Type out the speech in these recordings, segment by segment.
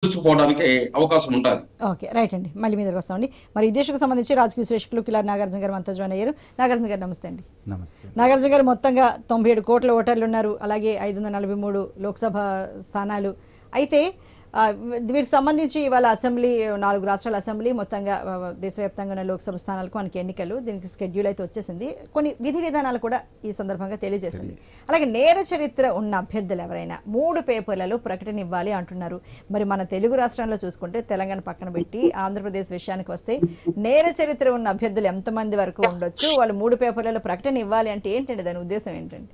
నిలుచుకుపోవడానికి అవకాశం ఉంటుంది. Okay, right అండి. మళ్ళీ మీ దగ్గరకు వస్తామండి. మరి ఈ దేశకు సంబంధించి రాజకీయ విశ్లేషకులు కిలార్ నాగార్జున గారు మనతో జాయిన్ అయ్యారు. నాగార్జున గారు నమస్తే అండి. నమస్తే. నాగార్జున గారు, మొత్తంగా 97 కోట్ల ఓటర్లు ఉన్నారు, అలాగే 543 లోక్సభ స్థానాలు. అయితే వీటికి సంబంధించి ఇవాళ అసెంబ్లీ 4 రాష్ట్రాల అసెంబ్లీ, మొత్తంగా దేశవ్యాప్తంగా ఉన్న లోక్సభ స్థానాలకు మనకి ఎన్నికలు, దీనికి షెడ్యూల్ అయితే వచ్చేసింది. కొన్ని విధి విధానాలు కూడా ఈ సందర్భంగా తెలియజేసింది. అలాగే నేర చరిత్ర ఉన్న అభ్యర్థులు ఎవరైనా 3 పేపర్లలో ప్రకటన ఇవ్వాలి అంటున్నారు. మరి మన తెలుగు రాష్ట్రాల్లో చూసుకుంటే, తెలంగాణ పక్కన పెట్టి ఆంధ్రప్రదేశ్ విషయానికి వస్తే, నేర చరిత్ర ఉన్న అభ్యర్థులు ఎంతమంది వరకు ఉండొచ్చు, వాళ్ళు 3 పేపర్లలో ప్రకటన ఇవ్వాలి అంటే ఏంటండి, దాని ఉద్దేశం ఏంటండి?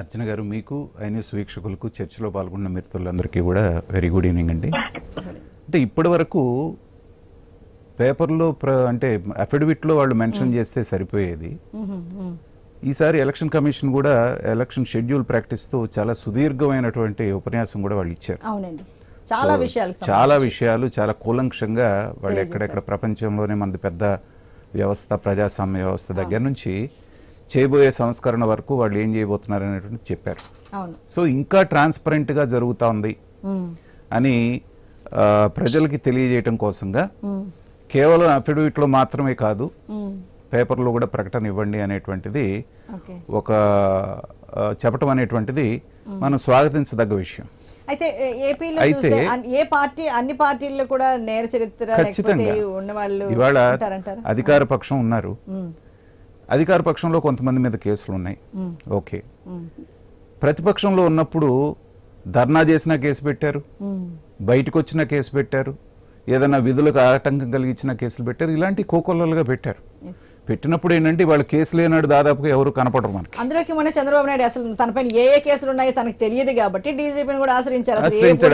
అర్చన గారు, మీకు ఐన్యూస్ వీక్షకులకు, చర్చలో పాల్గొన్న మిత్రులందరికీ కూడా వెరీ గుడ్ ఈవినింగ్ అండి. అంటే ఇప్పటి వరకు పేపర్లో అంటే అఫిడవిట్లో వాళ్ళు మెన్షన్ చేస్తే సరిపోయేది. ఈసారి ఎలక్షన్ కమిషన్ కూడా ఎలక్షన్ షెడ్యూల్ ప్రకటిస్తూ చాలా సుదీర్ఘమైనటువంటి ఉపన్యాసం కూడా వాళ్ళు ఇచ్చారు. అవునండి, చాలా విషయాలు చాలా కూలంక్షంగా వాళ్ళు ఎక్కడెక్కడ ప్రపంచంలోనే మనది పెద్ద వ్యవస్థ, ప్రజాస్వామ్య వ్యవస్థ దగ్గర నుంచి చేయబోయే సంస్కరణ వరకు వాళ్ళు ఏం చేయబోతున్నారు అనేటువంటి చెప్పారు. సో ఇంకా ట్రాన్స్పరెంట్గా జరుగుతూ ఉంది అని ప్రజలకి తెలియజేయటం కోసంగా కేవలం అఫిడవిట్లో మాత్రమే కాదు, పేపర్లో కూడా ప్రకటన ఇవ్వండి అనేటువంటిది ఒక చెప్పటం అనేటువంటిది మనం స్వాగతించదగ్గ విషయం. అయితే ఏపీలో ఏ పార్టీ, అన్ని పార్టీల్లో కూడా నేర చరిత్ర ఖచ్చితంగా ఉన్నవాళ్ళు ఇవాళ అధికార పక్షం ఉన్నారు, అధికార పక్షంలో కొంతమంది మీద కేసులు ఉన్నాయి. ఓకే, ప్రతిపక్షంలో ఉన్నప్పుడు ధర్నా చేసినా కేసు పెట్టారు, బయటకు వచ్చినా కేసు పెట్టారు, ఏదైనా విధులకు ఆటంకం కలిగించిన కేసులు పెట్టారు, ఇలాంటి కోకొల్లలుగా పెట్టారు. పెట్టినప్పుడు ఏంటంటే వాళ్ళు కేసు లేనాడు దాదాపుగా ఎవరు కనపడరు మనకి. అందులోకి మొన్న చంద్రబాబు నాయుడు అసలు తనపైన ఏ కేసులు ఉన్నాయో తనకు తెలియదు కాబట్టి డీజీపీని కూడా ఆశ్రయించారు.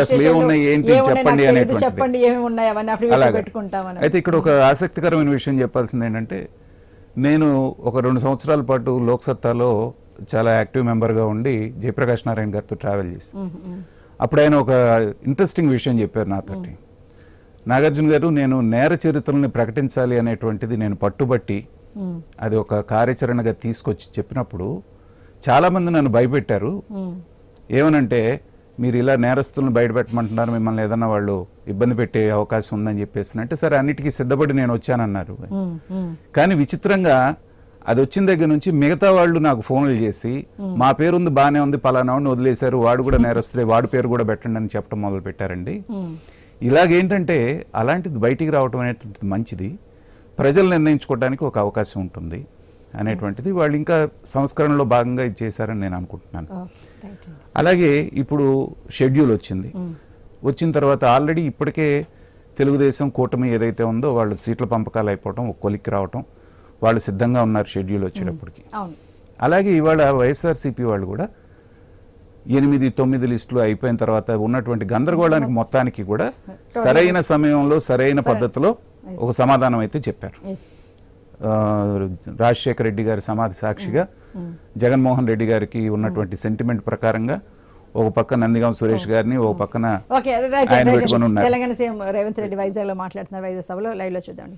అసలు ఏమున్నాయి ఏంటి చెప్పండి చెప్పండి, ఏమి ఉన్నాయి అవన్నీ అఫిడవిట్ పెట్టుకుంటామని. అయితే ఇక్కడ ఒక ఆసక్తికరమైన విషయం చెప్పాల్సింది ఏంటంటే, నేను ఒక 2 సంవత్సరాల పాటు లోక్సత్తాలో చాలా యాక్టివ్ మెంబర్గా ఉండి జయప్రకాష్ నారాయణ గారితో ట్రావెల్ చేసి, అప్పుడు ఆయన ఒక ఇంట్రెస్టింగ్ విషయం చెప్పారు నాతోటి. నాగార్జున గారు, నేను నేర చరిత్రల్ని ప్రకటించాలి అనేటువంటిది నేను పట్టుబట్టి అది ఒక కార్యాచరణగా తీసుకొచ్చి చెప్పినప్పుడు చాలామంది నన్ను భయపెట్టారు. ఏమనంటే, మీరు ఇలా నేరస్తులను బయటపెట్టమంటున్నారు, మిమ్మల్ని ఏదన్నా వాళ్ళు ఇబ్బంది పెట్టే అవకాశం ఉందని చెప్పేసి అంటే, సరే అన్నిటికీ సిద్ధపడి నేను వచ్చానన్నారు. కానీ విచిత్రంగా అది వచ్చిన దగ్గర నుంచి మిగతా వాళ్ళు నాకు ఫోన్లు చేసి, మా పేరు ఉంది, బాగానే ఉంది, పలానావాడిని వదిలేశారు, వాడు కూడా నేరస్తుడే, వాడి పేరు కూడా పెట్టండి అని చెప్పడం మొదలు పెట్టారండి. ఇలాగేంటంటే అలాంటిది బయటికి రావడం అనేటువంటిది మంచిది, ప్రజలు నిర్ణయించుకోవడానికి ఒక అవకాశం ఉంటుంది అనేటువంటిది వాళ్ళు ఇంకా సంస్కరణలో భాగంగా ఇది చేశారని నేను అనుకుంటున్నాను. అలాగే ఇప్పుడు షెడ్యూల్ వచ్చింది. వచ్చిన తర్వాత ఆల్రెడీ ఇప్పటికే తెలుగుదేశం కూటమి ఏదైతే ఉందో వాళ్ళు సీట్ల పంపకాలు అయిపోవటం, ఒక కొలిక్కి రావటం, వాళ్ళు సిద్ధంగా ఉన్నారు షెడ్యూల్ వచ్చేటప్పటికి. అలాగే ఇవాళ వైఎస్ఆర్సీపీ వాళ్ళు కూడా 8-9 లిస్టులు అయిపోయిన తర్వాత ఉన్నటువంటి గందరగోళానికి మొత్తానికి కూడా సరైన సమయంలో సరైన పద్ధతిలో ఒక సమాధానం అయితే చెప్పారు. రాజశేఖర రెడ్డి గారి సమాధి సాక్షిగా జగన్మోహన్ రెడ్డి గారికి ఉన్నటువంటి సెంటిమెంట్ ప్రకారంగా ఒక పక్క నందిగాం సురేష్ గారిని, ఒక పక్కన ఆయన పెట్టుకొని ఉన్నారు. తెలంగాణ సీఎం రేవంత్ రెడ్డి వైజాగ్ లో మాట్లాడుతున్నారు, వైజాగ్ సభలో లైవ్ లో చూద్దాం.